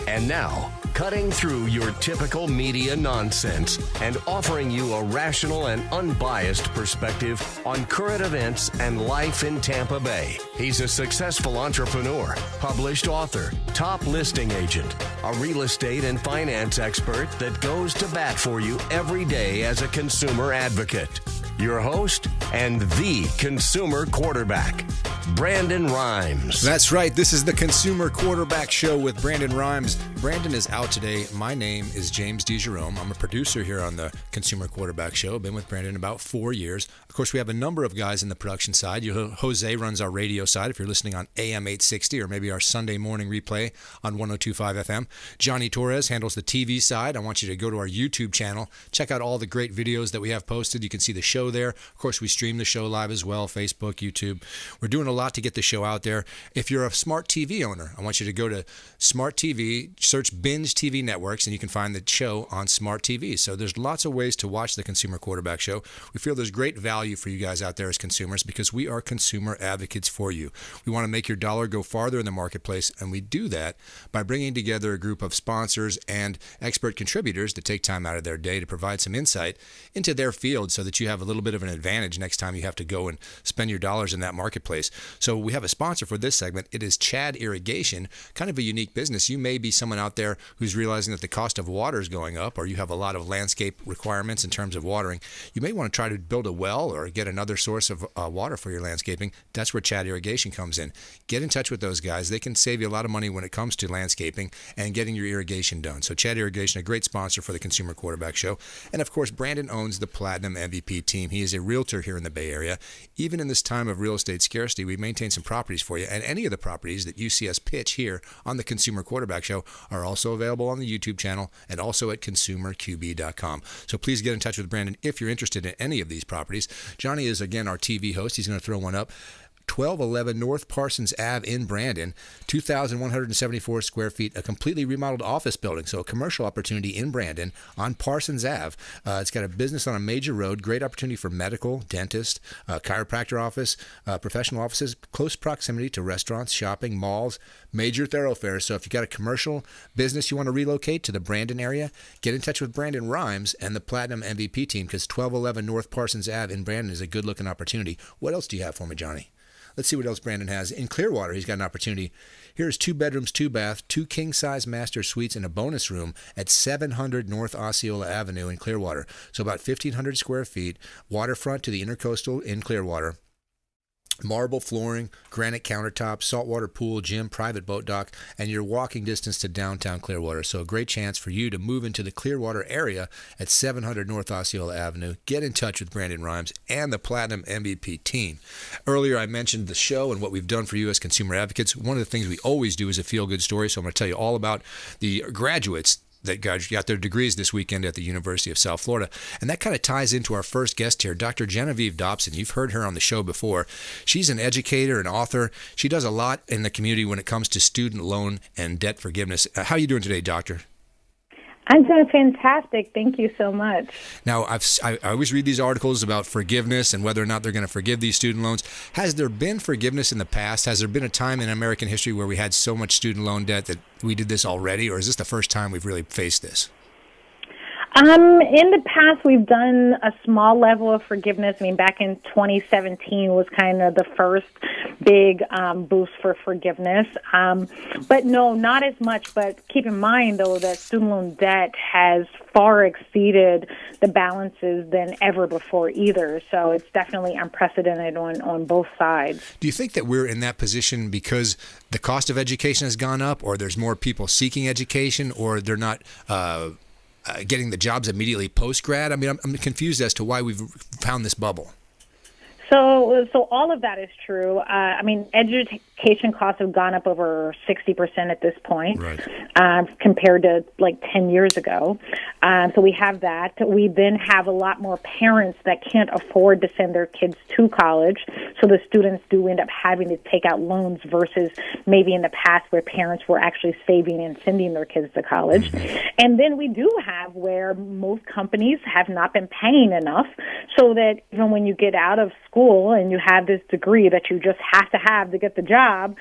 And now, cutting through your typical media nonsense and offering you a rational and unbiased perspective on current events and life in Tampa Bay. He's a successful entrepreneur, published author, top listing agent, a real estate and finance expert that goes to bat for you every day as a consumer advocate. Your host and the consumer quarterback, Brandon Rhymes. That's right. This is the Consumer Quarterback Show with Brandon Rhymes. Brandon is out today. My name is James DeJerome. I'm a producer here on the Consumer Quarterback Show. I've been with Brandon about 4 years. Of course, we have a number of guys in the production side. Jose runs our radio side if you're listening on AM 860 or maybe our Sunday morning replay on 102.5 FM. Johnny Torres handles the TV side. I want you to go to our YouTube channel. Check out all the great videos that we have posted. You can see the show there. Of course, we stream the show live as well, Facebook, YouTube. We're doing a lot to get the show out there. If you're a smart TV owner, I want you to go to Smart TV, search Binge TV Networks, and you can find the show on Smart TV. So there's lots of ways to watch the Consumer Quarterback Show. We feel there's great value for you guys out there as consumers because we are consumer advocates for you. We want to make your dollar go farther in the marketplace, and we do that by bringing together a group of sponsors and expert contributors to take time out of their day to provide some insight into their field so that you have a little bit of an advantage next time you have to go and spend your dollars in that marketplace. So we have a sponsor for this segment. It is Chad Irrigation, kind of a unique business. You may be someone out there who's realizing that the cost of water is going up, or you have a lot of landscape requirements in terms of watering. You may want to try to build a well or get another source of water for your landscaping. That's where Chad Irrigation comes in. Get in touch with those guys. They can save you a lot of money when it comes to landscaping and getting your irrigation done. So Chad Irrigation, a great sponsor for the Consumer Quarterback Show. And of course, Brandon owns the Platinum MVP team. He is a realtor here in the Bay Area. Even in this time of real estate scarcity, we maintain some properties for you. And any of the properties that you see us pitch here on the Consumer Quarterback Show are also available on the YouTube channel and also at consumerqb.com. So please get in touch with Brandon if you're interested in any of these properties. Johnny is, again, our TV host. He's going to throw one up. 1211 North Parsons Ave in Brandon, 2,174 square feet, a completely remodeled office building, so a commercial opportunity in Brandon on Parsons Ave. It's got a business on a major road, great opportunity for medical, dentist, chiropractor office, professional offices, close proximity to restaurants, shopping, malls, major thoroughfares. So if you've got a commercial business you want to relocate to the Brandon area, get in touch with Brandon Rhymes and the Platinum MVP team because 1211 North Parsons Ave in Brandon is a good-looking opportunity. What else do you have for me, Johnny? Let's see what else Brandon has. In Clearwater, he's got an opportunity. Here's 2 bedrooms, 2 bath, 2 king-size master suites, and a bonus room at 700 North Osceola Avenue in Clearwater. So about 1,500 square feet, waterfront to the Intercoastal in Clearwater. Marble flooring, granite countertops, saltwater pool, gym, private boat dock, and your walking distance to downtown Clearwater. So a great chance for you to move into the Clearwater area at 700 North Osceola Avenue. Get in touch with Brandon Rhymes and the Platinum MVP team. Earlier I mentioned the show and what we've done for you as consumer advocates. One of the things we always do is a feel-good story, so I'm going to tell you all about the graduates that got their degrees this weekend at the University of South Florida. And that kind of ties into our first guest here, Dr. GENEVIEVE DOBSON. You've heard her on the show before. She's an educator, an author. She does a lot in the community when it comes to student loan and debt forgiveness. How are you doing today, Doctor? I'm doing fantastic. Thank you so much. Now, I always read these articles about forgiveness and whether or not they're going to forgive these student loans. Has there been forgiveness in the past? Has there been a time in American history where we had so much student loan debt that we did this already, or is this the first time we've really faced this? In the past, we've done a small level of forgiveness. I mean, back in 2017 was kind of the first big boost for forgiveness. But no, not as much. But keep in mind, though, that student loan debt has far exceeded the balances than ever before either. So it's definitely unprecedented on both sides. Do you think that we're in that position because the cost of education has gone up, or there's more people seeking education, or they're not getting the jobs immediately post-grad? I mean, I'm confused as to why we've found this bubble. So all of that is true. I mean, education costs have gone up over 60% at this point, right, compared to like 10 years ago. So we have that. We then have a lot more parents that can't afford to send their kids to college. So the students do end up having to take out loans versus maybe in the past where parents were actually saving and sending their kids to college. Mm-hmm. And then we do have where most companies have not been paying enough so that even when you get out of school and you have this degree that you just have to get the job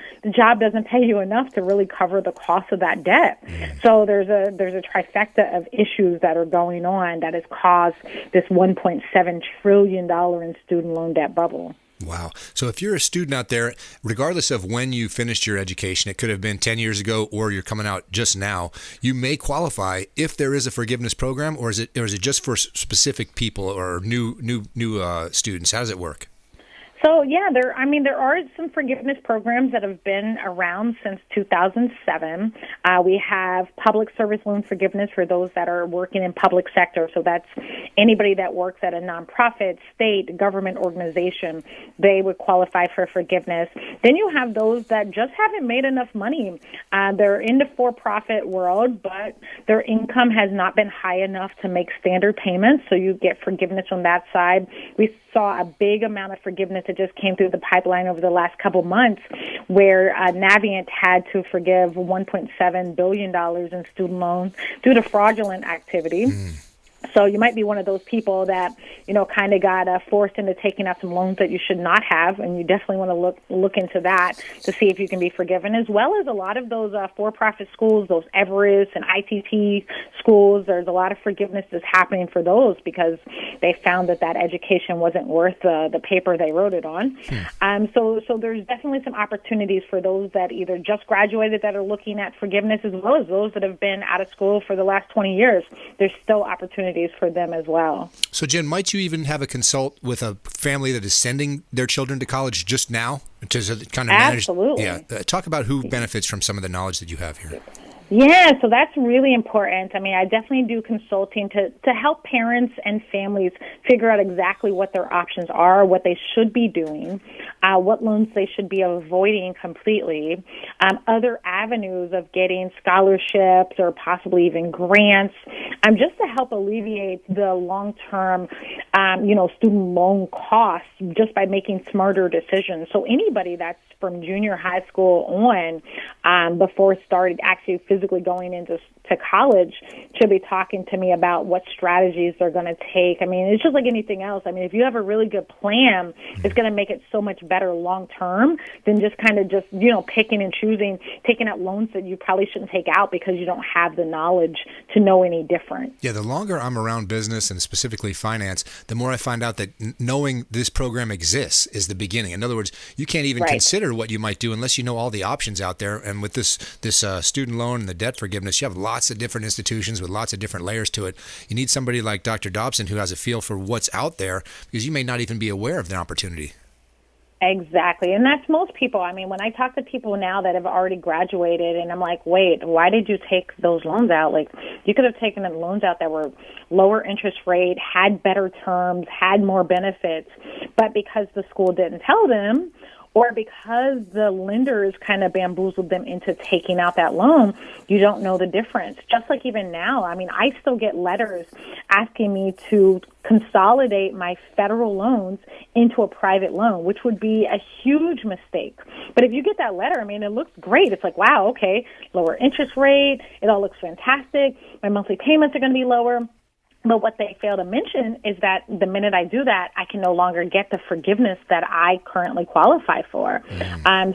doesn't pay you enough to really cover the cost of that debt. debt. So there's a trifecta of issues that are going on that has caused this $1.7 trillion in student loan debt bubble. Wow. So if you're a student out there, regardless of when you finished your education, it could have been 10 years ago or you're coming out just now, you may qualify if there is a forgiveness program, or is it just for specific people or new students? How does it work? So, yeah, there are some forgiveness programs that have been around since 2007. We have public service loan forgiveness for those that are working in public sector. So that's anybody that works at a nonprofit, state, government organization. They would qualify for forgiveness. Then you have those that just haven't made enough money. They're in the for-profit world, but their income has not been high enough to make standard payments. So you get forgiveness on that side. We saw a big amount of forgiveness that just came through the pipeline over the last couple months, where Navient had to forgive $1.7 billion in student loans due to fraudulent activity. So you might be one of those people that, kind of got forced into taking out some loans that you should not have, and you definitely want to look into that to see if you can be forgiven, as well as a lot of those for-profit schools, those Everest and ITT schools. There's a lot of forgiveness that's happening for those because they found that education wasn't worth the paper they wrote it on. So there's definitely some opportunities for those that either just graduated that are looking at forgiveness, as well as those that have been out of school for the last 20 years. There's still opportunities for them as well. So, Jen, might you even have a consult with a family that is sending their children to college just now to kind of manage? Absolutely. Yeah. Talk about who benefits from some of the knowledge that you have here. Yeah, so that's really important. I definitely do consulting to help parents and families figure out exactly what their options are, what they should be doing, what loans they should be avoiding completely, other avenues of getting scholarships or possibly even grants, just to help alleviate the long-term, student loan costs just by making smarter decisions. So anybody that's from junior high school on, before started actually physically going into college, should be talking to me about what strategies they're going to take. It's just like anything else. If you have a really good plan, it's going to make it so much better long term than just picking and choosing, taking out loans that you probably shouldn't take out because you don't have the knowledge to know any different. Yeah, the longer I'm around business and specifically finance, the more I find out that knowing this program exists is the beginning. In other words, you can't even consider what you might do unless you know all the options out there. And with this student loan and the debt forgiveness, you have lots of different institutions with lots of different layers to it. You need somebody like Dr. Dobson who has a feel for what's out there, because you may not even be aware of the opportunity. Exactly. And that's most people. When I talk to people now that have already graduated, and I'm like, wait, why did you take those loans out? Like, you could have taken the loans out that were lower interest rate, had better terms, had more benefits, but because the school didn't tell them, or because the lenders kind of bamboozled them into taking out that loan, you don't know the difference. Just like even now, I still get letters asking me to consolidate my federal loans into a private loan, which would be a huge mistake. But if you get that letter, it looks great. It's like, wow, okay, lower interest rate. It all looks fantastic. My monthly payments are going to be lower. But what they fail to mention is that the minute I do that, I can no longer get the forgiveness that I currently qualify for.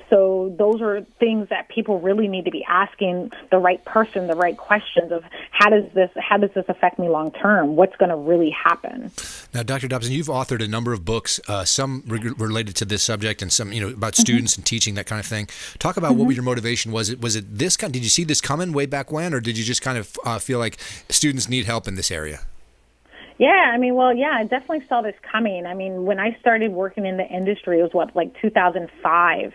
So those are things that people really need to be asking the right person, the right questions of how does this affect me long term? What's going to really happen? Now, Dr. Dobson, you've authored a number of books, some related to this subject and some, about students and teaching, that kind of thing. Talk about what your motivation was. Was it this kind? Did you see this coming way back when, or did you just kind of feel like students need help in this area? Yeah, I definitely saw this coming. When I started working in the industry, it was 2005.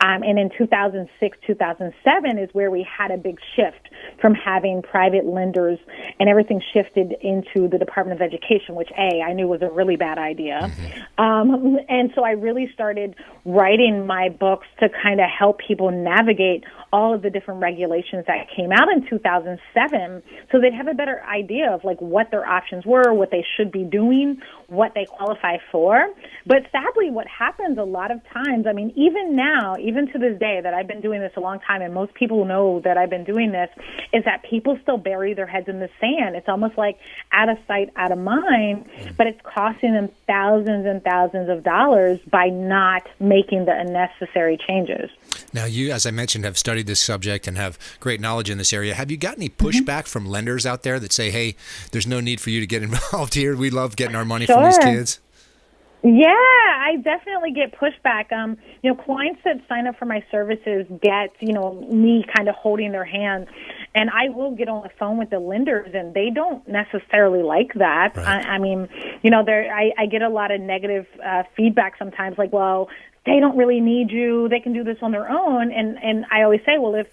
And in 2006, 2007 is where we had a big shift from having private lenders, and everything shifted into the Department of Education, which I knew was a really bad idea. And so I really started writing my books to kind of help people navigate all of the different regulations that came out in 2007, so they'd have a better idea of what their options were, what they should be doing, what they qualify for. But sadly, what happens a lot of times, even now, even to this day, that I've been doing this a long time, and most people know that I've been doing this, is that people still bury their heads in the sand. It's almost like out of sight, out of mind, but it's costing them thousands and thousands of dollars by not making the unnecessary changes. Now, you, as I mentioned, have studied this subject and have great knowledge in this area. Have you got any pushback from lenders out there that say, hey, there's no need for you to get involved here. We love getting our money from these kids? Yeah, I definitely get pushback. Clients that sign up for my services get, me kind of holding their hands. And I will get on the phone with the lenders, and they don't necessarily like that. Right. I get a lot of negative feedback sometimes, like, well, they don't really need you. They can do this on their own. And I always say, well, if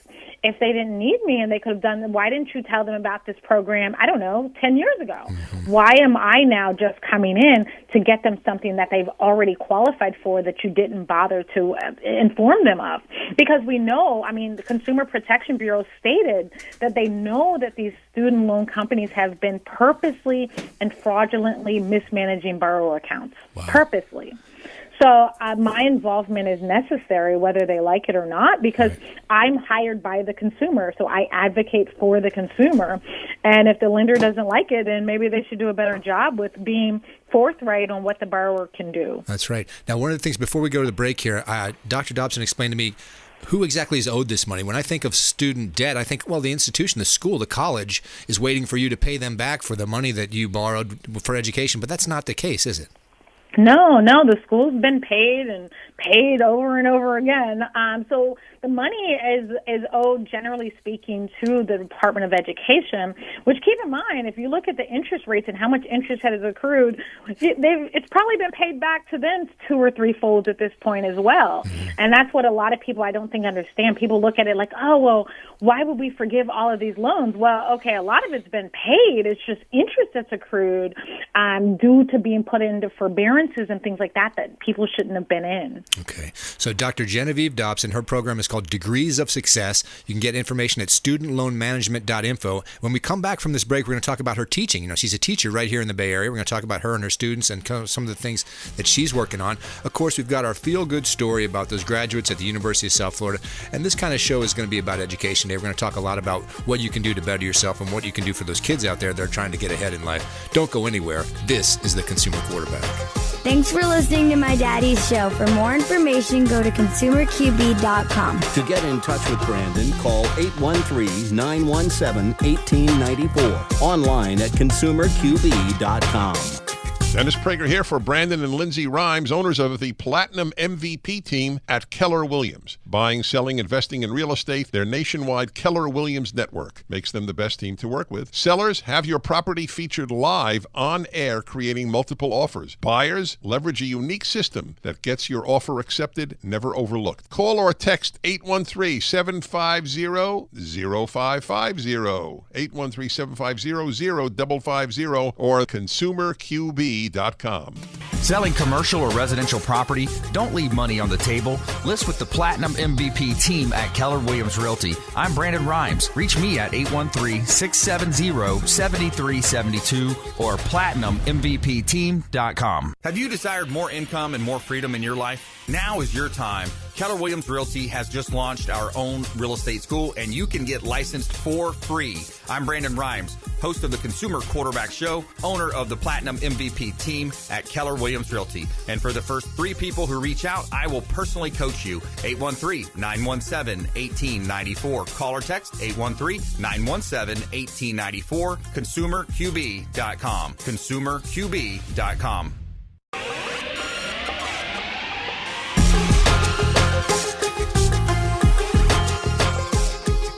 they didn't need me and they could have done, why didn't you tell them about this program, I don't know, 10 years ago? Mm-hmm. Why am I now just coming in to get them something that they've already qualified for that you didn't bother to inform them of? Because we know, the Consumer Protection Bureau stated that they know that these student loan companies have been purposely and fraudulently mismanaging borrower accounts. Wow. Purposely. So my involvement is necessary whether they like it or not, because I'm hired by the consumer, so I advocate for the consumer. And if the lender doesn't like it, then maybe they should do a better job with being forthright on what the borrower can do. That's right. Now, one of the things, before we go to the break here, Dr. Dobson explained to me who exactly is owed this money. When I think of student debt, I think, well, the institution, the school, the college is waiting for you to pay them back for the money that you borrowed for education, but that's not the case, is it? No, the school's been paid and paid over and over again. So the money is owed, generally speaking, to the Department of Education, which, keep in mind, if you look at the interest rates and how much interest has accrued, it's probably been paid back to them 2 or 3 folds at this point as well. And that's what a lot of people, I don't think, understand. People look at it like, oh, well, why would we forgive all of these loans? Well, okay, a lot of it's been paid. It's just interest that's accrued due to being put into forbearances and things like that people shouldn't have been in. Okay. So Dr. Genevieve Dobson, her program is called Degrees of Success. You can get information at studentloanmanagement.info. When we come back from this break, we're going to talk about her teaching. She's a teacher right here in the Bay Area. We're going to talk about her and her students and some of the things that she's working on. Of course, we've got our feel-good story about those graduates at the University of South Florida. And this kind of show is going to be about Education Day. We're going to talk a lot about what you can do to better yourself and what you can do for those kids out there that are trying to get ahead in life. Don't go anywhere. This is the Consumer Quarterback. Thanks for listening to my daddy's show. For more information, go to consumerqb.com. To get in touch with Brandon, call 813-917-1894. Online at consumerqb.com. Dennis Prager here for Brandon and Lindsay Rhymes, owners of the Platinum MVP team at Keller Williams. Buying, selling, investing in real estate, their nationwide Keller Williams network makes them the best team to work with. Sellers, have your property featured live on air, creating multiple offers. Buyers, leverage a unique system that gets your offer accepted, never overlooked. Call or text 813-750-0550, 813-750-0550, or consumerqb.com. Selling commercial or residential property? Don't leave money on the table. List with the Platinum MVP team at Keller Williams Realty. I'm Brandon Rhymes. Reach me at 813-670-7372 or platinummvpteam.com. Have you desired more income and more freedom in your life? Now is your time. Keller Williams Realty has just launched our own real estate school, and you can get licensed for free. I'm Brandon Rhymes, host of the Consumer Quarterback Show, owner of the Platinum MVP team at Keller Williams Realty. And for the first 3 people who reach out, I will personally coach you. 813-917-1894. Call or text 813-917-1894. ConsumerQB.com. ConsumerQB.com.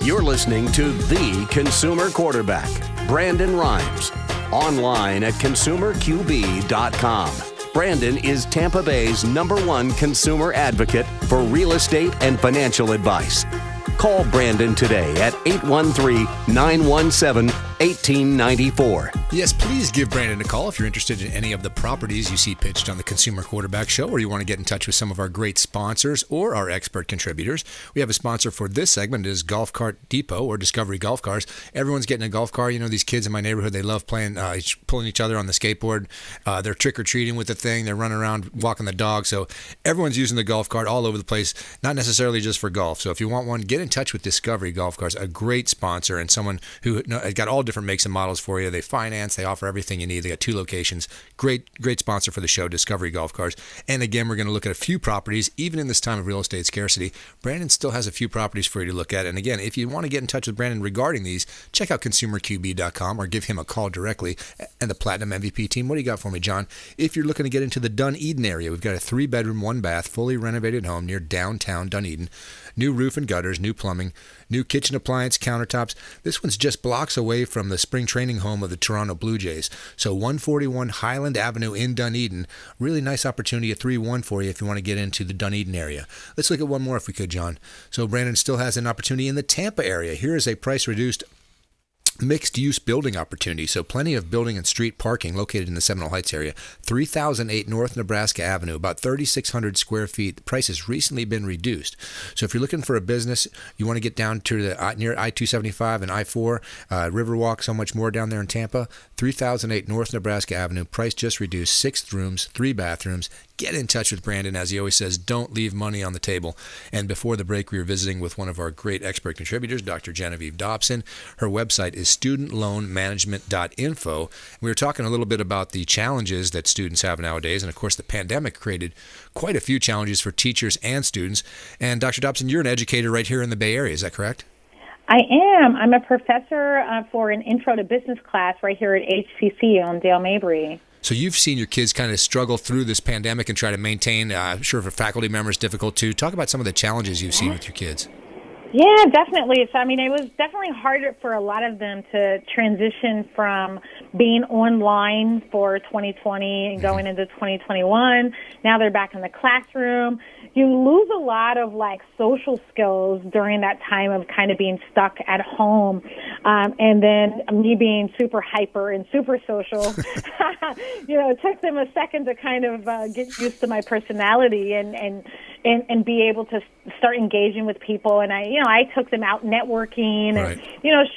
You're listening to The Consumer Quarterback, Brandon Rhymes. Online at consumerqb.com. Brandon is Tampa Bay's #1 consumer advocate for real estate and financial advice. Call Brandon today at 813-917-1894. Yes, please give Brandon a call if you're interested in any of the properties you see pitched on the Consumer Quarterback Show, or you want to get in touch with some of our great sponsors or our expert contributors. We have a sponsor for this segment. It is Golf Cart Depot or Discovery Golf Cars. Everyone's getting a golf car. These kids in my neighborhood, they love playing, pulling each other on the skateboard. They're trick-or-treating with the thing. They're running around walking the dog. So everyone's using the golf cart all over the place, not necessarily just for golf. So if you want one, get in touch with Discovery Golf Cars, a great sponsor and someone who got all different different makes and models for you. They finance. They offer everything you need. They got 2 locations. Great sponsor for the show, Discovery Golf Cars. And again, we're going to look at a few properties, even in this time of real estate scarcity. Brandon still has a few properties for you to look at. And again, if you want to get in touch with Brandon regarding these, check out consumerqb.com or give him a call directly. And the Platinum MVP team, what do you got for me, John? If you're looking to get into the Dunedin area, we've got a 3-bedroom, 1-bath, fully renovated home near downtown Dunedin. New roof and gutters, new plumbing, new kitchen appliance, countertops. This one's just blocks away from the spring training home of the Toronto Blue Jays. So 141 Highland Avenue in Dunedin. Really nice opportunity, a 3-1 for you if you want to get into the Dunedin area. Let's look at one more if we could, John. So Brandon still has an opportunity in the Tampa area. Here is a price-reduced mixed-use building opportunity, so plenty of building and street parking located in the Seminole Heights area. 3008 North Nebraska Avenue, about 3,600 square feet. The price has recently been reduced. So if you're looking for a business, you want to get down to the near I-275 and I-4, Riverwalk, so much more down there in Tampa. 3008 North Nebraska Avenue, price just reduced, 6 rooms, 3 bathrooms. Get in touch with Brandon. As he always says, don't leave money on the table. And before the break, we were visiting with one of our great expert contributors, Dr. Genevieve Dobson. Her website is studentloanmanagement.info. We were talking a little bit about the challenges that students have nowadays. And of course, the pandemic created quite a few challenges for teachers and students. And Dr. Dobson, you're an educator right here in the Bay Area. Is that correct? I am. I'm a professor for an intro to business class right here at HCC on Dale Mabry. So you've seen your kids kind of struggle through this pandemic and try to maintain. I'm sure for faculty members, difficult too. Talk about some of the challenges you've seen with your kids. Yeah, definitely. So, I mean, it was definitely harder for a lot of them to transition from being online for 2020 and going into 2021. Now they're back in the classroom. You lose a lot of social skills during that time of kind of being stuck at home. And then me being super hyper and super social, it took them a second to kind of get used to my personality and be able to start engaging with people. And I took them out networking and,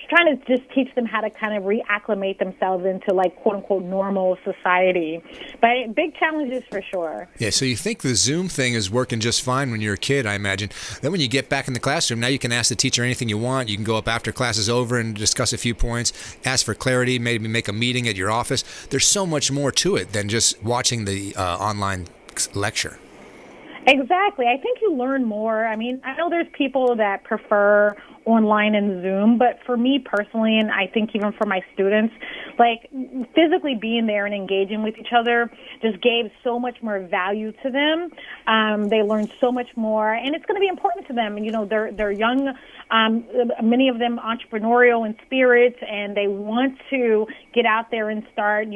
trying to just teach them how to kind of reacclimate themselves into quote unquote normal society. But big challenges for sure. Yeah. So you think the Zoom thing is working just fine when you're a kid, I imagine. Then when you get back in the classroom, now you can ask the teacher anything you want. You can go up after class is over and discuss a few points, ask for clarity, maybe make a meeting at your office. There's so much more to it than just watching the online lecture. Exactly. I think you learn more. I mean, I know there's people that prefer online and Zoom, but for me personally, and I think even for my students, physically being there and engaging with each other just gave so much more value to them. They learned so much more, and it's going to be important to them. They're young, many of them entrepreneurial in spirit, and they want to get out there and start,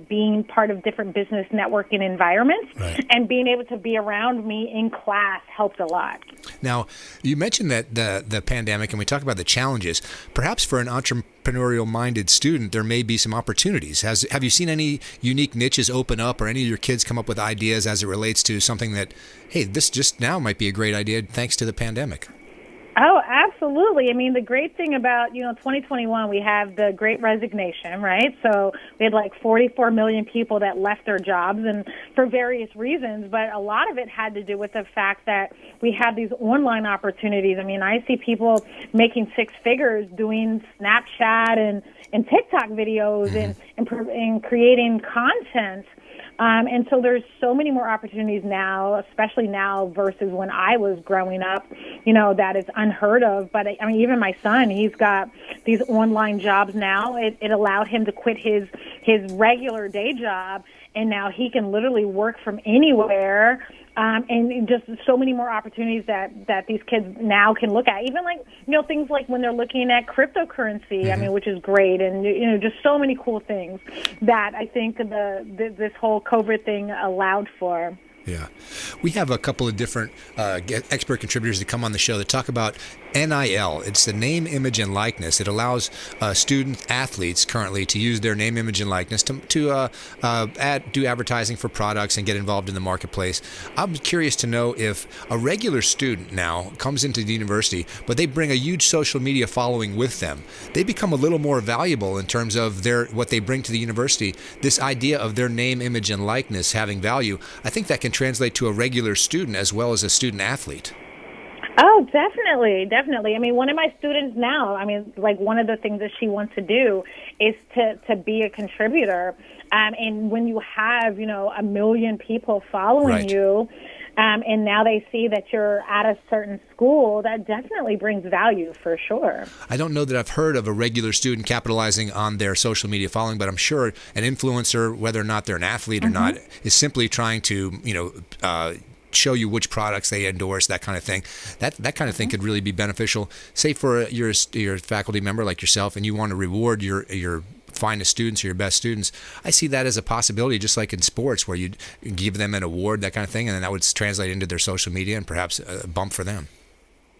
being part of different business networking environments. Right. And being able to be around me in class helped a lot. Now, you mentioned that the pandemic, and we talk about the challenges. Perhaps for an entrepreneurial-minded student, there may be some opportunities. Have you seen any unique niches open up, or any of your kids come up with ideas as it relates to something that, hey, this just now might be a great idea thanks to the pandemic? Oh, absolutely. I mean, the great thing about, 2021, we have the Great Resignation, right? So we had 44 million people that left their jobs, and for various reasons, but a lot of it had to do with the fact that we have these online opportunities. I mean, I see people making 6 figures doing Snapchat and TikTok videos and creating content. And so there's so many more opportunities now, especially now versus when I was growing up, that is unheard of. But I mean, even my son, he's got these online jobs now. It allowed him to quit his regular day job, and now he can literally work from anywhere. And just so many more opportunities that these kids now can look at. Even things like when they're looking at cryptocurrency, I mean, which is great. And, just so many cool things that I think this whole COVID thing allowed for. Yeah. We have a couple of different expert contributors that come on the show that talk about NIL. It's the name, image, and likeness. It allows student athletes currently to use their name, image, and likeness to do advertising for products and get involved in the marketplace. I'm curious to know if a regular student now comes into the university, but they bring a huge social media following with them. They become a little more valuable in terms of what they bring to the university. This idea of their name, image, and likeness having value, I think that can translate to a regular student as well as a student athlete. Oh, definitely. I mean, one of my students now, like one of the things that she wants to do is to be a contributor. And when you have, 1 million people following you, and now they see that you're at a certain school, that definitely brings value for sure. I don't know that I've heard of a regular student capitalizing on their social media following, but I'm sure an influencer, whether or not they're an athlete or not, is simply trying to, show you which products they endorse, that kind of thing. That kind of thing could really be beneficial. Say for your faculty member like yourself, and you want to reward your finest students or your best students. I see that as a possibility, just like in sports, where you give them an award, that kind of thing, and then that would translate into their social media and perhaps a bump for them.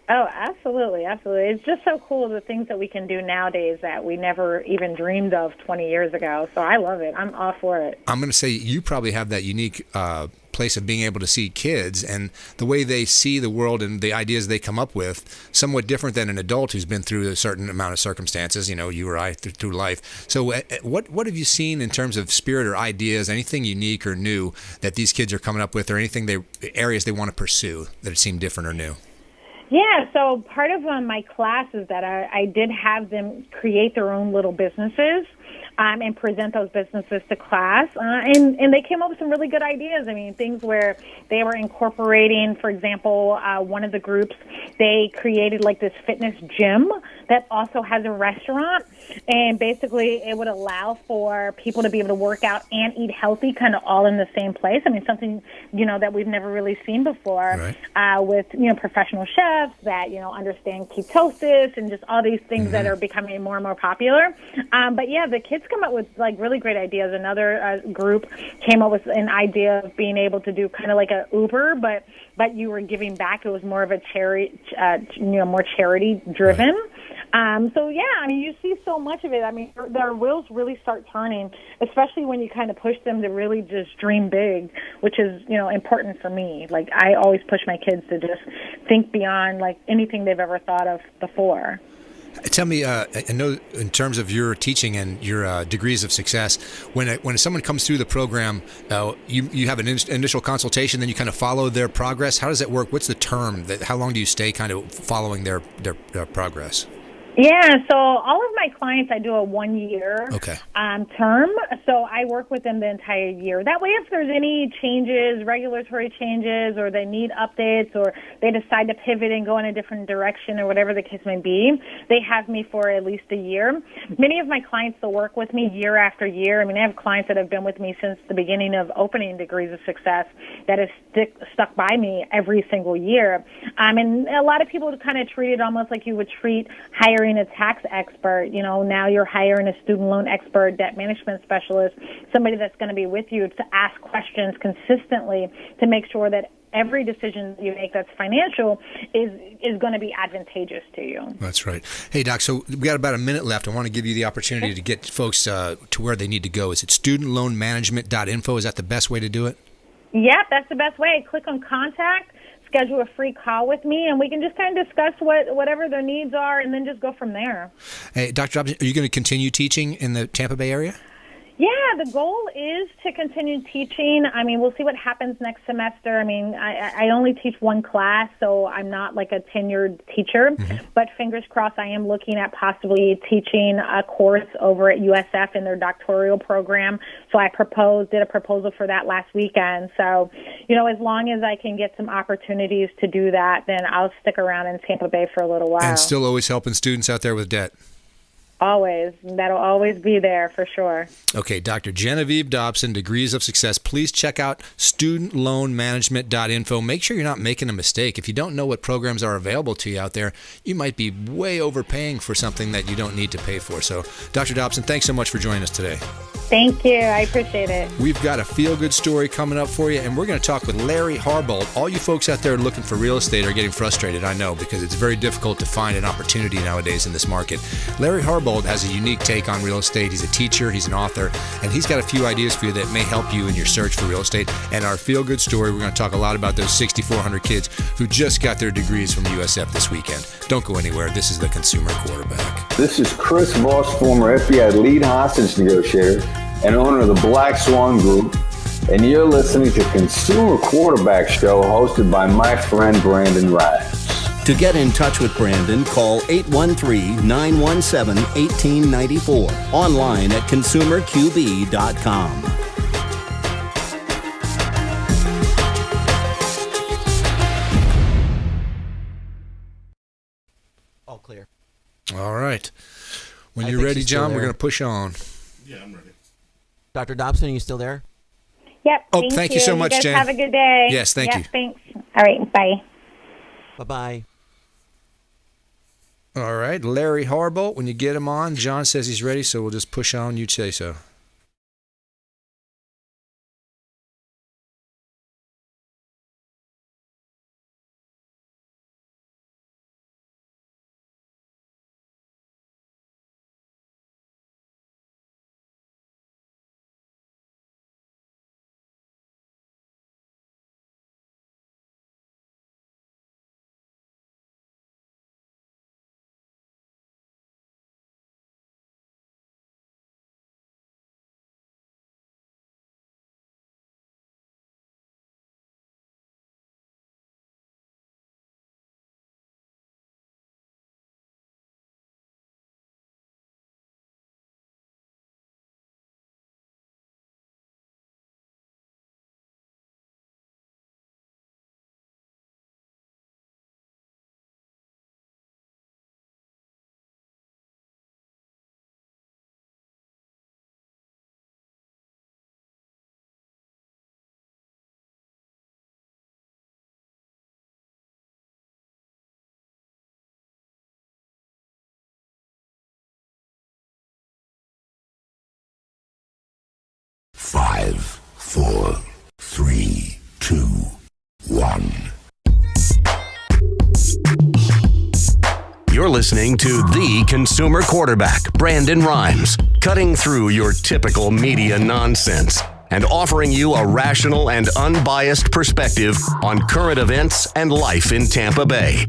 Oh, absolutely. It's just so cool, the things that we can do nowadays that we never even dreamed of 20 years ago. So I love it. I'm all for it. I'm going to say you probably have that unique place of being able to see kids and the way they see the world and the ideas they come up with, somewhat different than an adult who's been through a certain amount of circumstances, you or I, through life. So what have you seen in terms of spirit or ideas, anything unique or new that these kids are coming up with, or anything areas they want to pursue that seem different or new? Yeah, so part of my class is that I did have them create their own little businesses and present those businesses to class. And they came up with some really good ideas. I mean, things where they were incorporating, for example, one of the groups, they created like this fitness gym that also has a restaurant. And basically it would allow for people to be able to work out and eat healthy kind of all in the same place. I mean, something, that we've never really seen before with, professional chefs that, understand ketosis and just all these things that are becoming more and more popular. But yeah, the kids come up with like really great ideas. Another group came up with an idea of being able to do kind of like a Uber, but you were giving back. It was more of a charity, more charity driven. So yeah, I mean, you see so much of it. I mean, their wheels really start turning, especially when you kind of push them to really just dream big, which is, important for me. Like, I always push my kids to just think beyond like anything they've ever thought of before. Tell me, I know in terms of your teaching and your degrees of success, when someone comes through the program, you have an initial consultation, then you kind of follow their progress. How does that work? What's the term? How long do you stay kind of following their progress? Yeah, so all of my clients, I do a 1-year term. So I work with them the entire year. That way, if there's any changes, regulatory changes, or they need updates, or they decide to pivot and go in a different direction, or whatever the case may be, they have me for at least a year. Many of my clients will work with me year after year. I mean, I have clients that have been with me since the beginning of opening Degrees of Success that have stuck by me every single year. And a lot of people kind of treat it almost like you would treat hiring a tax expert. Now you're hiring a student loan expert, debt management specialist, somebody that's going to be with you to ask questions consistently to make sure that every decision you make that's financial is going to be advantageous to you. That's right. Hey, Doc, so we got about a minute left. I want to give you the opportunity to get folks to where they need to go. Is it studentloanmanagement.info? Is that the best way to do it? Yeah, that's the best way. Click on contact, schedule a free call with me, and we can just kind of discuss whatever their needs are, and then just go from there. Hey, Dr. Dobson, are you going to continue teaching in the Tampa Bay area? Yeah, the goal is to continue teaching. I mean, we'll see what happens next semester. I mean, I only teach one class, so I'm not like a tenured teacher. But fingers crossed, I am looking at possibly teaching a course over at USF in their doctoral program. So I did a proposal for that last weekend. So, as long as I can get some opportunities to do that, then I'll stick around in Tampa Bay for a little while. And still always helping students out there with debt. Always. That'll always be there for sure. Okay, Dr. Genevieve Dobson, Degrees of Success. Please check out studentloanmanagement.info. Make sure you're not making a mistake. If you don't know what programs are available to you out there, you might be way overpaying for something that you don't need to pay for. So, Dr. Dobson, thanks so much for joining us today. Thank you. I appreciate it. We've got a feel-good story coming up for you, and we're going to talk with Larry Harbolt. All you folks out there looking for real estate are getting frustrated, I know, because it's very difficult to find an opportunity nowadays in this market. Larry Harbolt has a unique take on real estate. He's a teacher, he's an author, and he's got a few ideas for you that may help you in your search for real estate. And our feel-good story, we're going to talk a lot about those 6,400 kids who just got their degrees from USF this weekend. Don't go anywhere. This is the Consumer Quarterback. This is Chris Voss, former FBI lead hostage negotiator and owner of the Black Swan Group, and you're listening to Consumer Quarterback Show hosted by my friend Brandon Rhymes. To get in touch with Brandon, call 813-917-1894. Online at consumerqb.com. All clear. All right. When you're ready, John, we're going to push on. Yeah, I'm ready. Dr. Dobson, are you still there? Yep. Oh, thank you so much, you guys Jen. have a good day. Yes, thank you. Thanks. All right. Bye. Bye-bye. All right. Larry Harbolt, when you get him on, John says he's ready, so we'll just push on. You say so. Five, four, three, two, one. You're listening to the consumer quarterback, Brandon Rhymes, cutting through your typical media nonsense and offering you a rational and unbiased perspective on current events and life in Tampa Bay.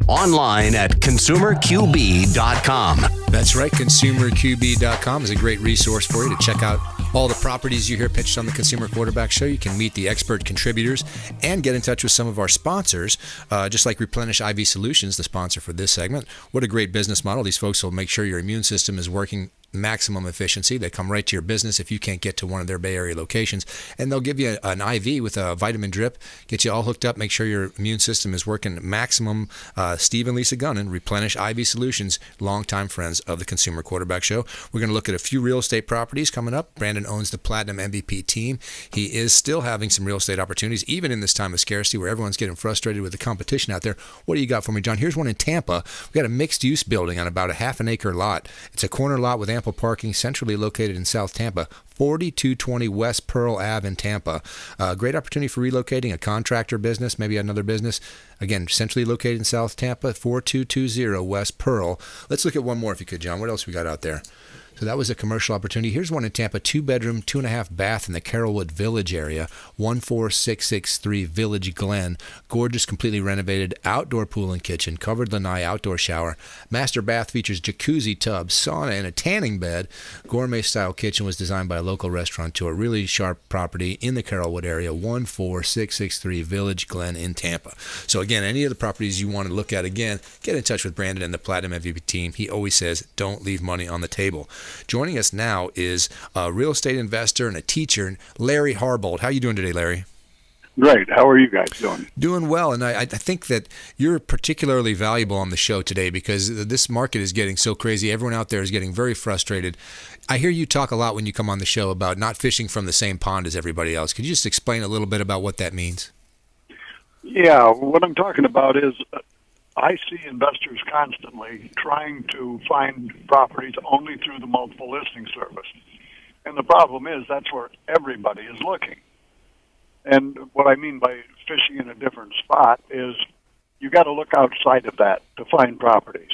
Online at consumerqb.com. That's right. ConsumerQB.com is a great resource for you to check out all the properties you hear pitched on the Consumer Quarterback Show. You can meet the expert contributors and get in touch with some of our sponsors, just like Replenish IV Solutions, the sponsor for this segment. What a great business model. These folks will make sure your immune system is working maximum efficiency. They come right to your business if you can't get to one of their Bay Area locations, and they'll give you an IV with a vitamin drip, get you all hooked up, make sure your immune system is working maximum. Steve and Lisa Gunnan, Replenish IV Solutions, longtime friends of the Consumer Quarterback Show. We're going to look at a few real estate properties coming up. Brandon owns the Platinum MVP team. He is still having some real estate opportunities, even in this time of scarcity where everyone's getting frustrated with the competition out there. What do you got for me, John? Here's one in Tampa. We've got a mixed-use building on about a half-an-acre lot. It's a corner lot with ample parking, centrally located in South Tampa, 4220 West Pearl Ave in Tampa. Great opportunity for relocating a contractor business, maybe another business. Again, centrally located in South Tampa, 4220 West Pearl. Let's look at one more if you could, John. What else we got out there? So that was a commercial opportunity. Here's one in Tampa, 2-bedroom, 2.5 bath in the Carrollwood Village area, 14663 Village Glen. Gorgeous, completely renovated, outdoor pool and kitchen, covered lanai outdoor shower. Master bath features jacuzzi tub, sauna, and a tanning bed. Gourmet-style kitchen was designed by a local restaurateur. Really sharp property in the Carrollwood area, 14663 Village Glen in Tampa. So again, any of the properties you want to look at, again, get in touch with Brandon and the Platinum MVP team. He always says, don't leave money on the table. Joining us now is a real estate investor and a teacher, Larry Harbolt. How are you doing today, Larry? Great. How are you guys doing? Doing well, and I think that you're particularly valuable on the show today because this market is getting so crazy. Everyone out there is getting very frustrated. I hear you talk a lot when you come on the show about not fishing from the same pond as everybody else. Could you just explain a little bit about what that means? Yeah, what I'm talking about is I see investors constantly trying to find properties only through the multiple listing service. And the problem is that's where everybody is looking. And what I mean by fishing in a different spot is you got to look outside of that to find properties.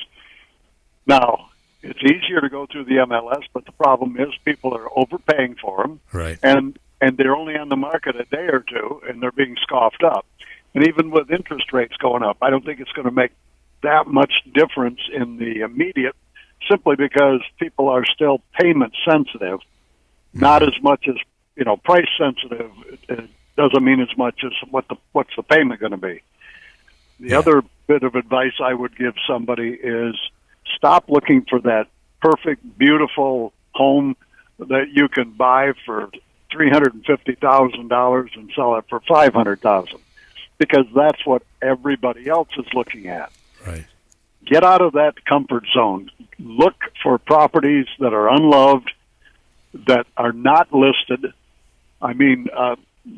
Now, it's easier to go through the MLS, but the problem is people are overpaying for them. Right. And they're only on the market a day or two, and they're being scoffed up. And even with interest rates going up, I don't think it's going to make that much difference in the immediate, simply because people are still payment sensitive, not as much as, price sensitive. It doesn't mean as much as what's the payment going to be. The other bit of advice I would give somebody is stop looking for that perfect, beautiful home that you can buy for $350,000 and sell it for $500,000, because that's what everybody else is looking at. Right. Get out of that comfort zone. Look for properties that are unloved, that are not listed. I mean,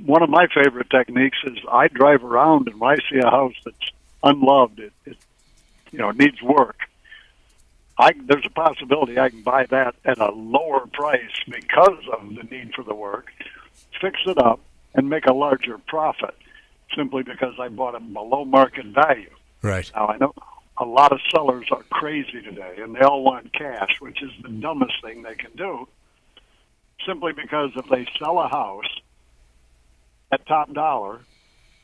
one of my favorite techniques is I drive around and when I see a house that's unloved, it needs work. There's a possibility I can buy that at a lower price because of the need for the work, fix it up, and make a larger profit simply because I bought it below market value. Right. Now, I know a lot of sellers are crazy today, and they all want cash, which is the dumbest thing they can do, simply because if they sell a house at top dollar,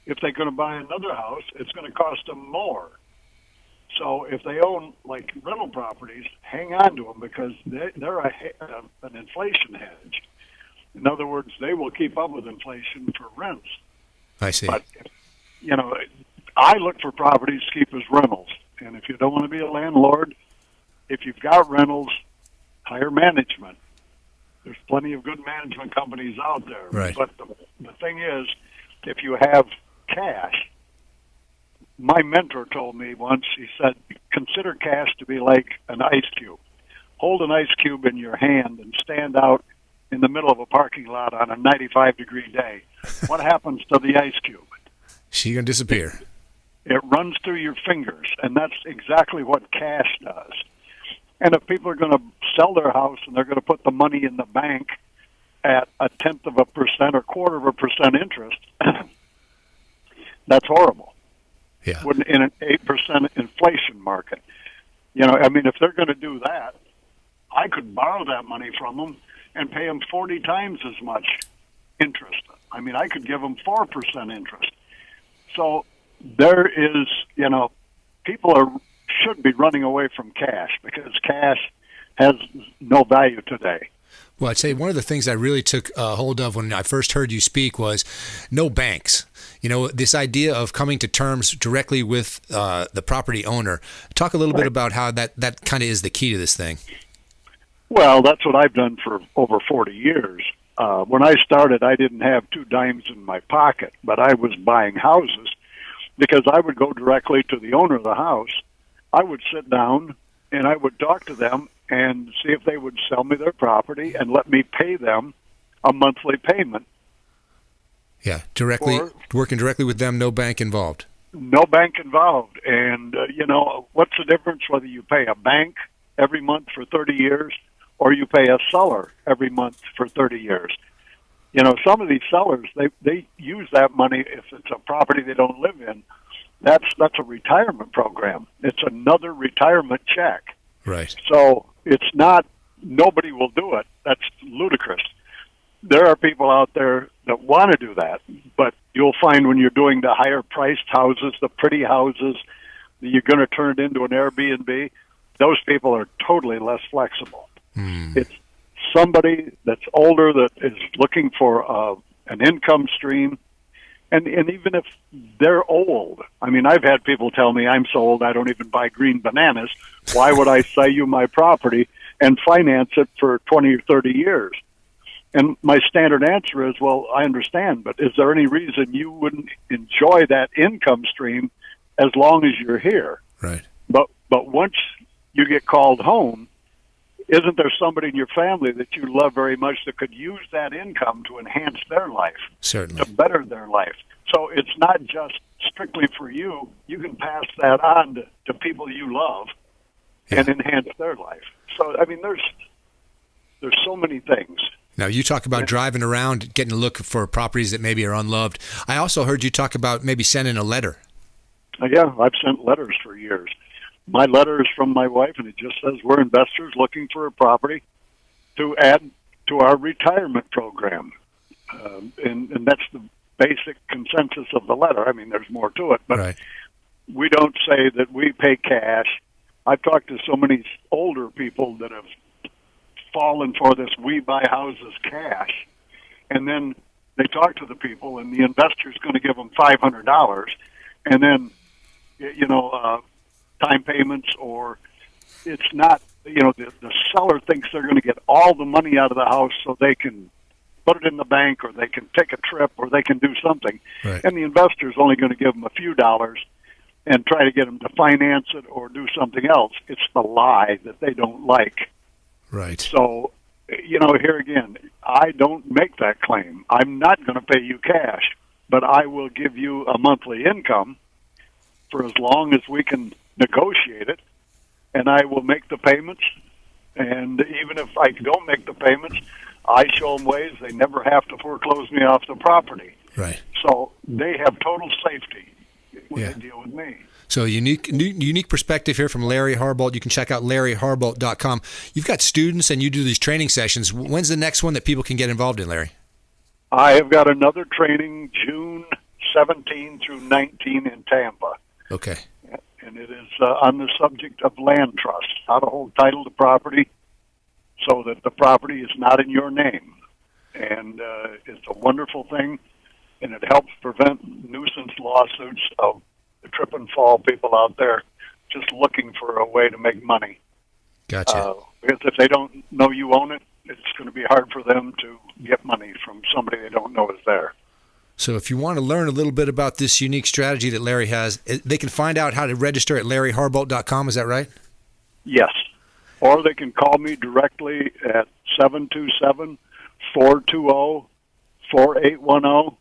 if they're going to buy another house, it's going to cost them more. So if they own, like, rental properties, hang on to them because they're an inflation hedge. In other words, they will keep up with inflation for rents. I see. But, I look for properties to keep as rentals. And if you don't want to be a landlord, if you've got rentals, hire management. There's plenty of good management companies out there. Right. But the thing is, if you have cash, my mentor told me once, he said, consider cash to be like an ice cube. Hold an ice cube in your hand and stand out in the middle of a parking lot on a 95-degree day. What happens to the ice cube? She's going to disappear. It runs through your fingers, and that's exactly what cash does. And if people are going to sell their house and they're going to put the money in the bank at 0.1% or 0.25% interest, that's horrible. Yeah. In an 8% inflation market. If they're going to do that, I could borrow that money from them and pay them 40 times as much interest. I could give them 4% interest. So there is, people should be running away from cash because cash has no value today. Well, I'd say one of the things I really took hold of when I first heard you speak was no banks. This idea of coming to terms directly with the property owner. Talk a little bit about how that kind of is the key to this thing. Well, that's what I've done for over 40 years. When I started, I didn't have 2 dimes in my pocket, but I was buying houses because I would go directly to the owner of the house. I would sit down and I would talk to them and see if they would sell me their property and let me pay them a monthly payment. Yeah, working directly with them, no bank involved. No bank involved. And, what's the difference whether you pay a bank every month for 30 years or you pay a seller every month for 30 years? Some of these sellers, they use that money if it's a property they don't live in. That's a retirement program. It's another retirement check. Right. So it's not, nobody will do it. That's ludicrous. There are people out there that want to do that, but you'll find when you're doing the higher priced houses, the pretty houses, you're going to turn it into an Airbnb, those people are totally less flexible. It's somebody that's older that is looking for an income stream. And even if they're old, I've had people tell me, I'm so old I don't even buy green bananas. Why would I sell you my property and finance it for 20 or 30 years? And my standard answer is, well, I understand, but is there any reason you wouldn't enjoy that income stream as long as you're here? Right. But once you get called home, isn't there somebody in your family that you love very much that could use that income to enhance their life? Certainly. To better their life. So it's not just strictly for you. You can pass that on to people you love and enhance their life. So, there's so many things. Now, you talk about driving around, getting a look for properties that maybe are unloved. I also heard you talk about maybe sending a letter. Yeah, I've sent letters for years. My letter is from my wife, and it just says we're investors looking for a property to add to our retirement program. And that's the basic consensus of the letter. There's more to it, but we don't say that we pay cash. I've talked to so many older people that have fallen for this we buy houses cash, and then they talk to the people, and the investor's going to give them $500, and then time payments, or it's not, the seller thinks they're going to get all the money out of the house so they can put it in the bank, or they can take a trip, or they can do something. Right. And the investor's only going to give them a few dollars and try to get them to finance it or do something else. It's the lie that they don't like. Right. So, here again, I don't make that claim. I'm not going to pay you cash, but I will give you a monthly income for as long as we can negotiate it, and I will make the payments. And even if I don't make the payments, I show them ways they never have to foreclose me off the property. Right. So they have total safety when they deal with me. So unique perspective here from Larry Harbolt. You can check out LarryHarbolt.com. You've got students and you do these training sessions. When's the next one that people can get involved in, Larry? I have got another training June 17 through 19 in Tampa. Okay. And it is on the subject of land trust, how to hold title to property so that the property is not in your name. And it's a wonderful thing, and it helps prevent nuisance lawsuits of the trip and fall people out there just looking for a way to make money. Gotcha. Because if they don't know you own it, it's going to be hard for them to get money from somebody they don't know is there. So if you want to learn a little bit about this unique strategy that Larry has, they can find out how to register at LarryHarbolt.com. Is that right? Yes. Or they can call me directly at 727-420-4810,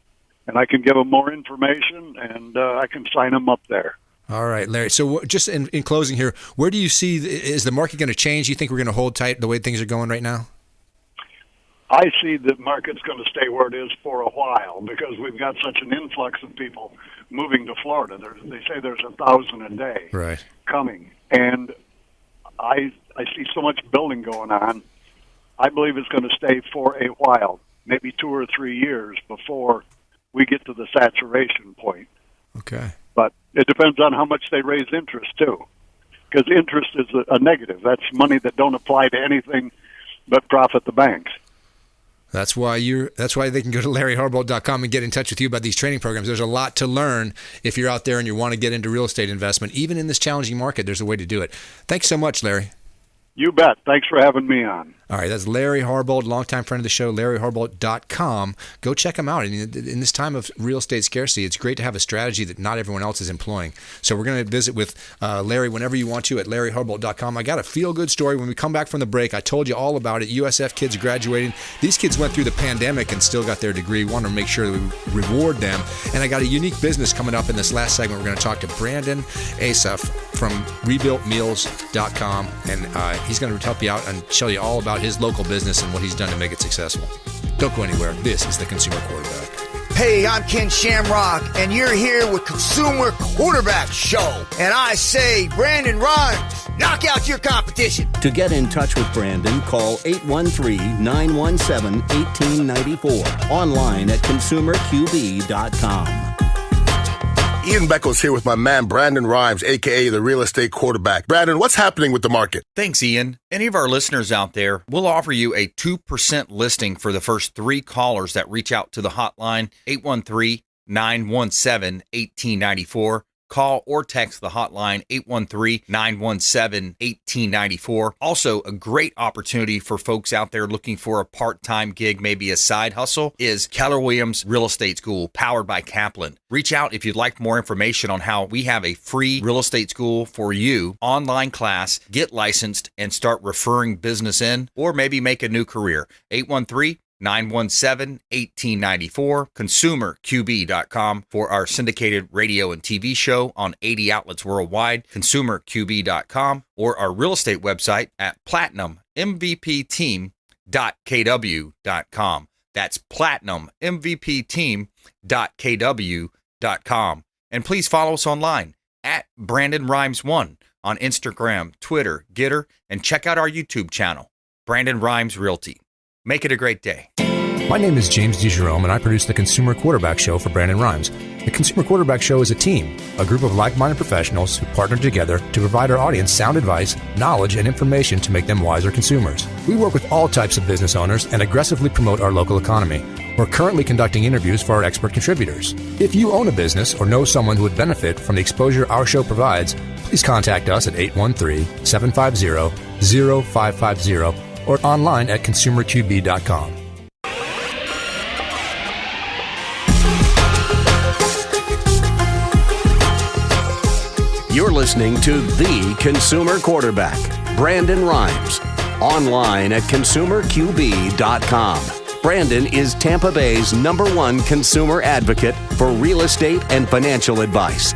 and I can give them more information, and I can sign them up there. All right, Larry. So just in closing here, where do you see, is the market going to change? Do you think we're going to hold tight the way things are going right now? I see the market's going to stay where it is for a while because we've got such an influx of people moving to Florida. They say there's 1,000 a day coming. And I see so much building going on. I believe it's going to stay for a while, maybe 2 or 3 years before we get to the saturation point. Okay. But it depends on how much they raise interest, too, because interest is a negative. That's money that don't apply to anything but profit the banks. That's why they can go to LarryHarbolt.com and get in touch with you about these training programs. There's a lot to learn if you're out there and you want to get into real estate investment. Even in this challenging market, there's a way to do it. Thanks so much, Larry. You bet. Thanks for having me on. All right, that's Larry Harbolt, longtime friend of the show, LarryHarbolt.com. Go check him out. In this time of real estate scarcity, it's great to have a strategy that not everyone else is employing. So we're going to visit with Larry whenever you want to at LarryHarbolt.com. I got a feel-good story. When we come back from the break, I told you all about it. USF kids graduating. These kids went through the pandemic and still got their degree. We want to make sure that we reward them. And I got a unique business coming up in this last segment. We're going to talk to Brandon Asaf from rebuiltmeals.com, and he's going to help you out and show you all about his local business and what he's done to make it successful. Don't go anywhere. This is the Consumer Quarterback. Hey, I'm Ken Shamrock, and you're here with Consumer Quarterback Show. And I say, Brandon Rhymes, knock out your competition. To get in touch with Brandon, call 813-917-1894. Online at consumerqb.com. Ian Beckles here with my man Brandon Rhymes, a.k.a. the real estate quarterback. Brandon, what's happening with the market? Thanks, Ian. Any of our listeners out there, we'll offer you a 2% listing for the first 3 callers that reach out to the hotline, 813-917-1894. Call or text the hotline, 813-917-1894. Also, a great opportunity for folks out there looking for a part-time gig, maybe a side hustle, is Keller Williams Real Estate School, powered by Kaplan. Reach out if you'd like more information on how we have a free real estate school for you, online class, get licensed, and start referring business in, or maybe make a new career. 813-917-1894, consumerqb.com for our syndicated radio and TV show on 80 outlets worldwide, consumerqb.com, or our real estate website at platinummvpteam.kw.com. That's platinummvpteam.kw.com. And please follow us online at Brandon Rhymes 1 on Instagram, Twitter, Getter, and check out our YouTube channel, Brandon Rhymes Realty. Make it a great day. My name is James DeJerome, and I produce the Consumer Quarterback Show for Brandon Rhymes. The Consumer Quarterback Show is a team, a group of like-minded professionals who partner together to provide our audience sound advice, knowledge, and information to make them wiser consumers. We work with all types of business owners and aggressively promote our local economy. We're currently conducting interviews for our expert contributors. If you own a business or know someone who would benefit from the exposure our show provides, please contact us at 813-750-0550 or online at consumerqb.com. You're listening to The Consumer Quarterback, Brandon Rhymes, online at consumerqb.com. Brandon is Tampa Bay's #1 consumer advocate for real estate and financial advice.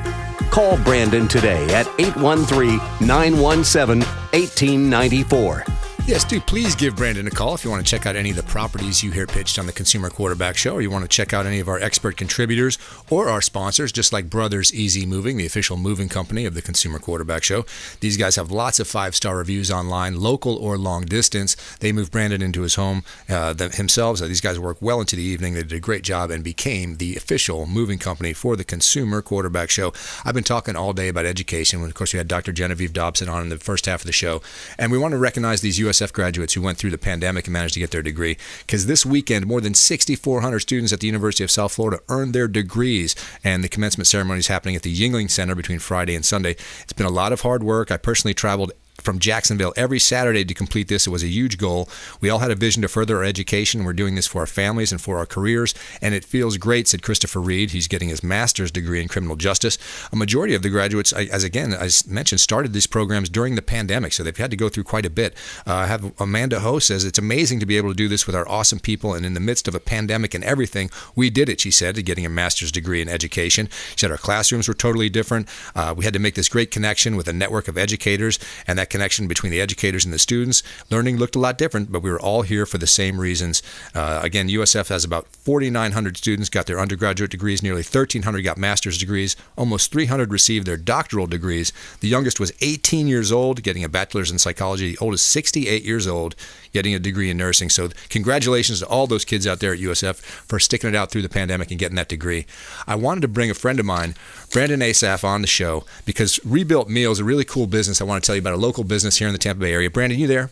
Call Brandon today at 813-917-1894. Yes, do please give Brandon a call if you want to check out any of the properties you hear pitched on the Consumer Quarterback Show, or you want to check out any of our expert contributors or our sponsors, just like Brothers Easy Moving, the official moving company of the Consumer Quarterback Show. These guys have lots of 5-star reviews online, local or long distance. They moved Brandon into his home himself. So these guys work well into the evening. They did a great job and became the official moving company for the Consumer Quarterback Show. I've been talking all day about education. Of course, we had Dr. Genevieve Dobson on in the first half of the show. And we want to recognize these USF graduates who went through the pandemic and managed to get their degree, because this weekend more than 6,400 students at the University of South Florida earned their degrees, and the commencement ceremony is happening at the Yingling Center between Friday and Sunday. It's been a lot of hard work. I personally traveled from Jacksonville every Saturday to complete this. It was a huge goal. We all had a vision to further our education. We're doing this for our families and for our careers, and it feels great, said Christopher Reed. He's getting his master's degree in criminal justice. A majority of the graduates, as mentioned, started these programs during the pandemic, so they've had to go through quite a bit. I have Amanda Ho says, it's amazing to be able to do this with our awesome people, and in the midst of a pandemic and everything, we did it, she said, getting a master's degree in education. She said our classrooms were totally different. We had to make this great connection with a network of educators, and that connection between the educators and the students. Learning looked a lot different, but we were all here for the same reasons. Again, USF has about 4,900 students got their undergraduate degrees, nearly 1,300 got master's degrees, almost 300 received their doctoral degrees. The youngest was 18 years old, getting a bachelor's in psychology. The oldest, 68 years old, getting a degree in nursing. So congratulations to all those kids out there at USF for sticking it out through the pandemic and getting that degree. I wanted to bring a friend of mine, Brandon Asaf, on the show because Rebuilt Meals, a really cool business I want to tell you about, a local business here in the Tampa Bay area. Brandon, you there?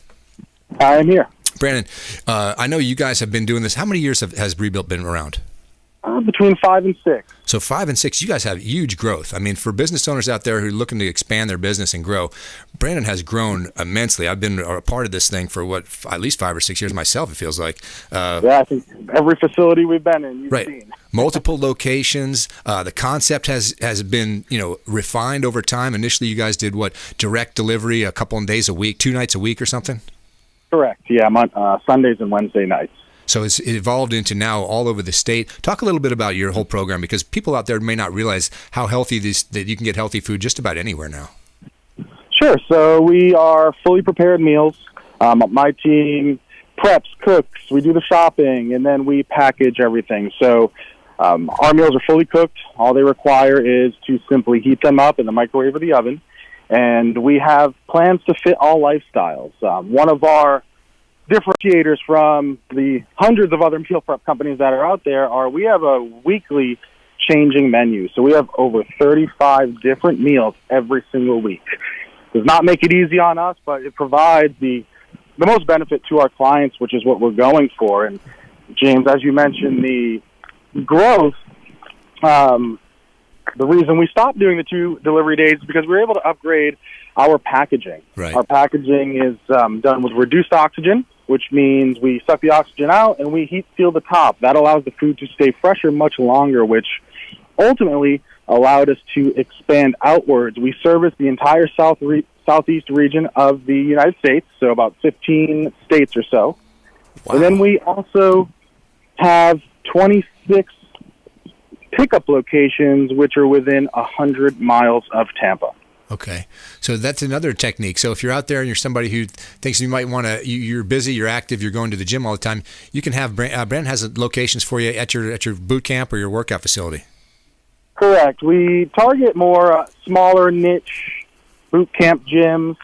I'm here. Brandon, I know you guys have been doing this. How many years has Rebuilt been around? Between 5 and 6. So 5 and 6, you guys have huge growth. I mean, for business owners out there who are looking to expand their business and grow, Brandon has grown immensely. I've been a part of this thing for at least 5 or 6 years myself, it feels like. I think every facility we've been in, you've seen. Multiple locations. The concept has been, refined over time. Initially, you guys did direct delivery a couple of days a week, 2 nights a week or something? Correct. Yeah, Sundays and Wednesday nights. So it evolved into now all over the state. Talk a little bit about your whole program, because people out there may not realize how healthy that you can get healthy food just about anywhere now. Sure. So we are fully prepared meals. My team preps, cooks, we do the shopping, and then we package everything. So our meals are fully cooked. All they require is to simply heat them up in the microwave or the oven. And we have plans to fit all lifestyles. One of our differentiators from the hundreds of other meal prep companies that are out there are we have a weekly changing menu. So we have over 35 different meals every single week. Does not make it easy on us, but it provides the most benefit to our clients, which is what we're going for. And James, as you mentioned, the growth, the reason we stopped doing the 2 delivery days is because we were able to upgrade our packaging. Right. Our packaging is done with reduced oxygen, which means we suck the oxygen out and we heat seal the top. That allows the food to stay fresher much longer, which ultimately allowed us to expand outwards. We service the entire southeast region of the United States, so about 15 states or so. Wow. And then we also have 26 pickup locations, which are within 100 miles of Tampa. Okay. So that's another technique. So if you're out there and you're somebody who thinks you might want to, you're busy, you're active, you're going to the gym all the time, you can have, Brandon has locations for you at your boot camp or your workout facility. Correct. We target more smaller niche boot camp gyms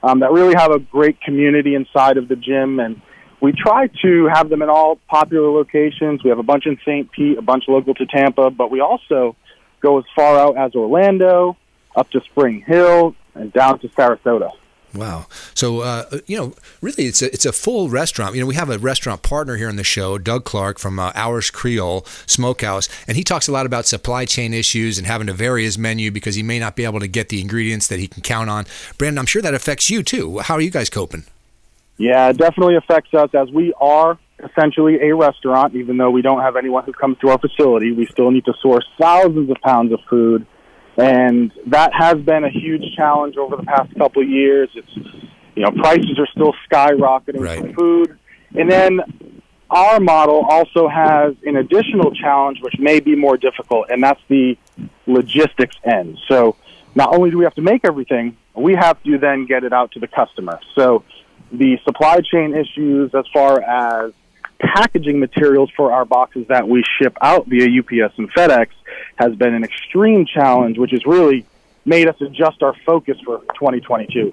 that really have a great community inside of the gym, and we try to have them in all popular locations. We have a bunch in St. Pete, a bunch local to Tampa, but we also go as far out as Orlando, up to Spring Hill, and down to Sarasota. Wow. So, really, it's a full restaurant. We have a restaurant partner here on the show, Doug Clark from Hours Creole Smokehouse, and he talks a lot about supply chain issues and having to vary his menu because he may not be able to get the ingredients that he can count on. Brandon, I'm sure that affects you, too. How are you guys coping? Yeah, it definitely affects us, as we are essentially a restaurant. Even though we don't have anyone who comes to our facility, we still need to source thousands of pounds of food. And that has been a huge challenge over the past couple of years. It's, prices are still skyrocketing for food. And then our model also has an additional challenge, which may be more difficult, and that's the logistics end. So not only do we have to make everything, we have to then get it out to the customer. So the supply chain issues as far as packaging materials for our boxes that we ship out via UPS and FedEx has been an extreme challenge, which has really made us adjust our focus for 2022.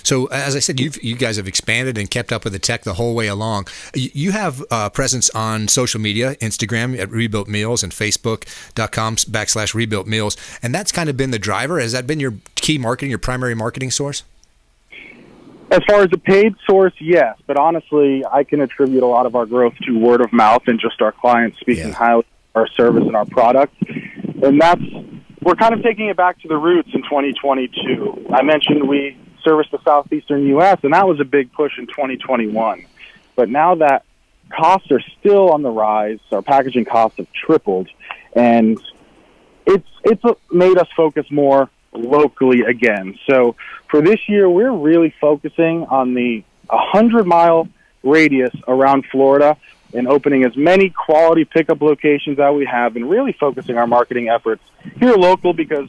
So, as I said, you guys have expanded and kept up with the tech the whole way along. You have presence on social media, Instagram at Rebuilt Meals and Facebook.com/Rebuilt Meals, and that's kind of been the driver. Has that been your key marketing, your primary marketing source? As far as a paid source, yes. But honestly, I can attribute a lot of our growth to word of mouth and just our clients speaking highly of our service and our product. And we're kind of taking it back to the roots in 2022. I mentioned we service the southeastern U.S., and that was a big push in 2021. But now that costs are still on the rise, our packaging costs have tripled, and it's made us focus more locally again. So for this year, we're really focusing on the 100-mile radius around Florida and opening as many quality pickup locations that we have, and really focusing our marketing efforts here local because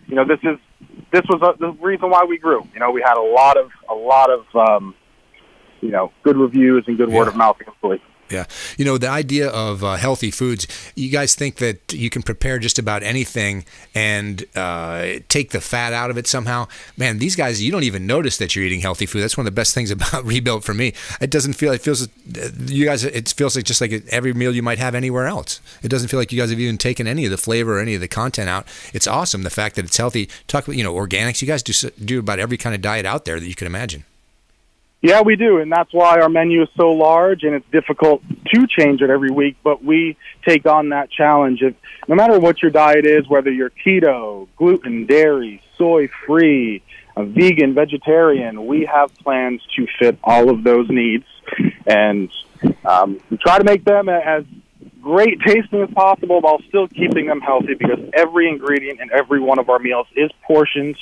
this was the reason why we grew. We had a lot of good reviews and good word of mouth locally. Yeah. The idea of healthy foods, you guys think that you can prepare just about anything and take the fat out of it somehow. Man, these guys, you don't even notice that you're eating healthy food. That's one of the best things about Rebuilt for me. It feels like just like every meal you might have anywhere else. It doesn't feel like you guys have even taken any of the flavor or any of the content out. It's awesome, the fact that it's healthy. Talk about, organics. You guys do about every kind of diet out there that you can imagine. Yeah, we do, and that's why our menu is so large, and it's difficult to change it every week, but we take on that challenge. No matter what your diet is, whether you're keto, gluten, dairy, soy-free, vegan, vegetarian, we have plans to fit all of those needs, and we try to make them as great tasting as possible while still keeping them healthy, because every ingredient in every one of our meals is portioned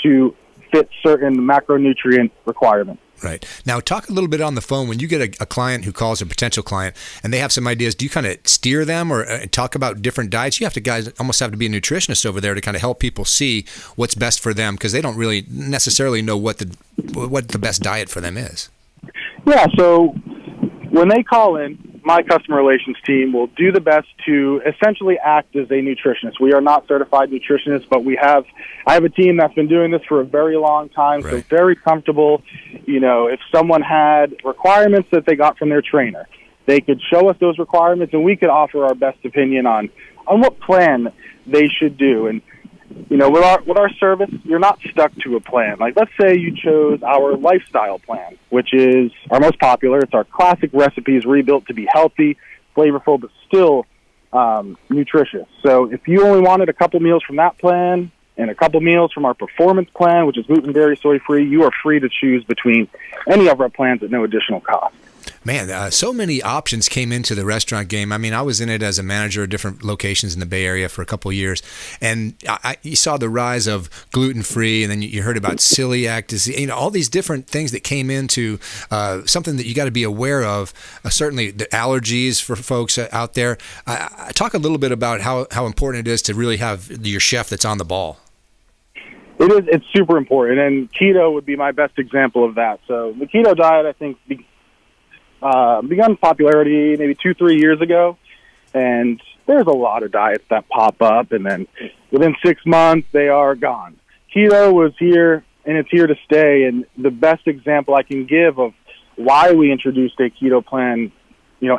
to fit certain macronutrient requirements. Right. Now, talk a little bit on the phone. When you get a client who calls, a potential client, and they have some ideas, do you kind of steer them or talk about different diets? You almost have to be a nutritionist over there to kind of help people see what's best for them, because they don't really necessarily know what the best diet for them is. Yeah, so when they call in, my customer relations team will do the best to essentially act as a nutritionist. We are not certified nutritionists, but I have a team that's been doing this for a very long time, so very comfortable. If someone had requirements that they got from their trainer, they could show us those requirements, and we could offer our best opinion on what plan they should do. And with our service, you're not stuck to a plan. Like, let's say you chose our lifestyle plan, which is our most popular. It's our classic recipes rebuilt to be healthy, flavorful, but still nutritious. So if you only wanted a couple meals from that plan and a couple meals from our performance plan, which is gluten, dairy, soy-free, you are free to choose between any of our plans at no additional cost. Man, so many options came into the restaurant game. I mean, I was in it as a manager of different locations in the Bay Area for a couple of years, and you saw the rise of gluten-free, and then you heard about celiac disease, all these different things that came into something that you got to be aware of. Certainly, the allergies for folks out there. Talk a little bit about how important it is to really have your chef that's on the ball. It is. It's super important, and keto would be my best example of that. So the keto diet, I think, begun popularity maybe 2-3 years ago, and there's a lot of diets that pop up, and then within 6 months they are gone. Keto was here, and it's here to stay, and the best example I can give of why we introduced a keto plan,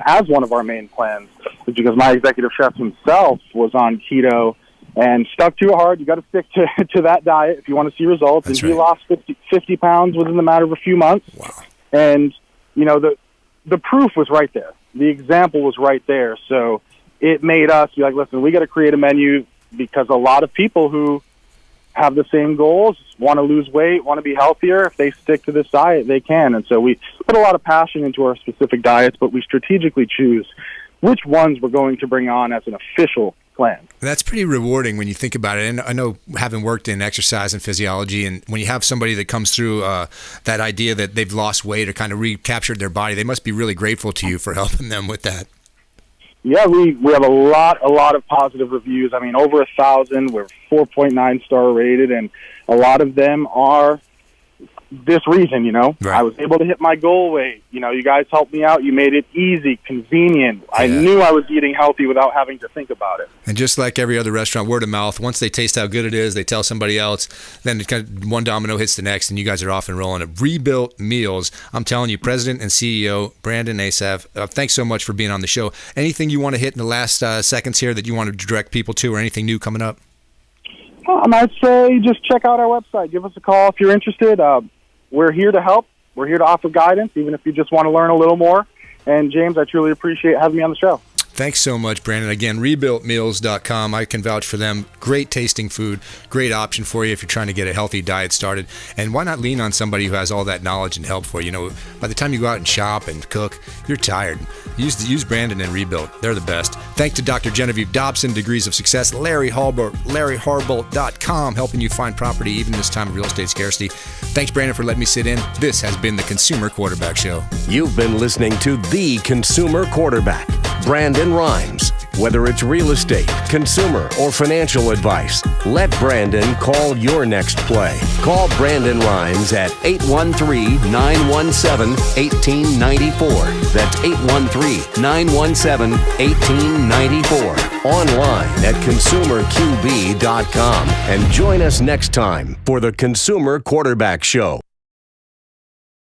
as one of our main plans, is because my executive chef himself was on keto and stuck to it hard. You got to stick to that diet if you want to see results. That's and he right. lost 50 pounds within the matter of a few months. Wow. And, the proof was right there. The example was right there. So it made us be like, listen, we got to create a menu, because a lot of people who have the same goals, want to lose weight, want to be healthier, if they stick to this diet, they can. And so we put a lot of passion into our specific diets, but we strategically choose which ones we're going to bring on as an official plan. That's pretty rewarding when you think about it. And I know, having worked in exercise and physiology, and when you have somebody that comes through that idea that they've lost weight or kind of recaptured their body, they must be really grateful to you for helping them with that. Yeah, we have a lot of positive reviews. I mean, over 1,000. We're 4.9 star rated, and a lot of them are this reason, Right. I was able to hit my goal weight. You guys helped me out. You made it easy, convenient. Yeah. I knew I was eating healthy without having to think about it. And just like every other restaurant, word of mouth, once they taste how good it is, they tell somebody else, then it kind of one domino hits the next, and you guys are off and rolling. At Rebuilt Meals, I'm telling you, President and CEO Brandon Asaf, thanks so much for being on the show. Anything you want to hit in the last seconds here that you want to direct people to, or anything new coming up? I'd say just check out our website. Give us a call if you're interested. We're here to help. We're here to offer guidance, even if you just want to learn a little more. And, James, I truly appreciate having me on the show. Thanks so much, Brandon. Again, rebuiltmeals.com. I can vouch for them. Great tasting food. Great option for you if you're trying to get a healthy diet started. And why not lean on somebody who has all that knowledge and help for you? By the time you go out and shop and cook, you're tired. Use Brandon and Rebuilt. They're the best. Thanks to Dr. Genevieve Dobson, Degrees of Success, Larry Harbolt, LarryHarbolt.com, helping you find property even this time of real estate scarcity. Thanks, Brandon, for letting me sit in. This has been the Consumer Quarterback Show. You've been listening to The Consumer Quarterback, Brandon Rhymes. Whether it's real estate, consumer, or financial advice, let Brandon call your next play. Call Brandon Rhymes at 813-917-1894. That's 813-917-1894. Online at consumerqb.com. And join us next time for the Consumer Quarterback Show.